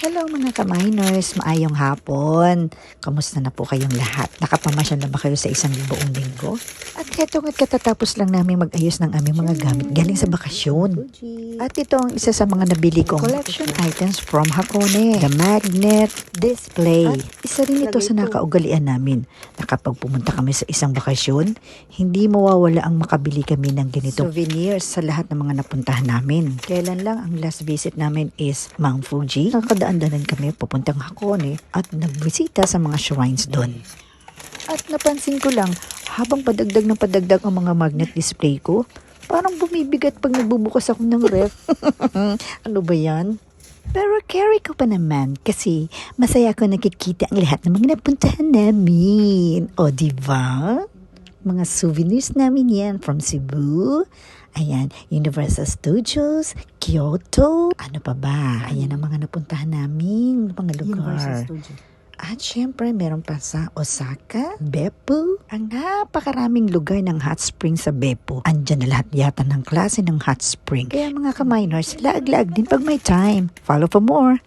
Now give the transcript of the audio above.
Hello mga ka-miners, maayong hapon. Kamusta na po kayong lahat? Nakapamasyal na ba kayo sa isang buong linggo? At heto nga't katatapos lang namin mag-ayos ng aming mga gamit galing sa bakasyon. At ito ang isa sa mga nabili kong collection items from Hakone, the magnet display. At isa rin ito sa nakaugalian namin na kapag pumunta kami sa isang bakasyon, hindi mawawala ang makabili kami ng ganito souvenirs sa lahat ng mga napuntahan namin. Kailan lang ang last visit namin is Mount Fuji. Nakadaan-danan kami papuntang Hakone at nagbisita sa mga shrines doon. At napansin ko lang, habang padagdag ng padagdag ang mga magnet display ko, parang bumibigat pag nagbubukas ako ng ref. Ano ba yan? Pero carry ko pa naman kasi masaya ko nakikita ang lahat ng mga napuntahan namin. O diba? Mga souvenirs namin yan from Cebu. Ayan, Universal Studios, Kyoto. Ano pa ba? Ayan ang mga napuntahan namin, mga lugar. At syempre, meron pa sa Osaka, Beppu. Ang napakaraming lugar ng hot spring sa Beppu. Andyan na lahat yata ng klase ng hot spring. Kaya mga ka-miners, laag-laag din pag may time. Follow for more.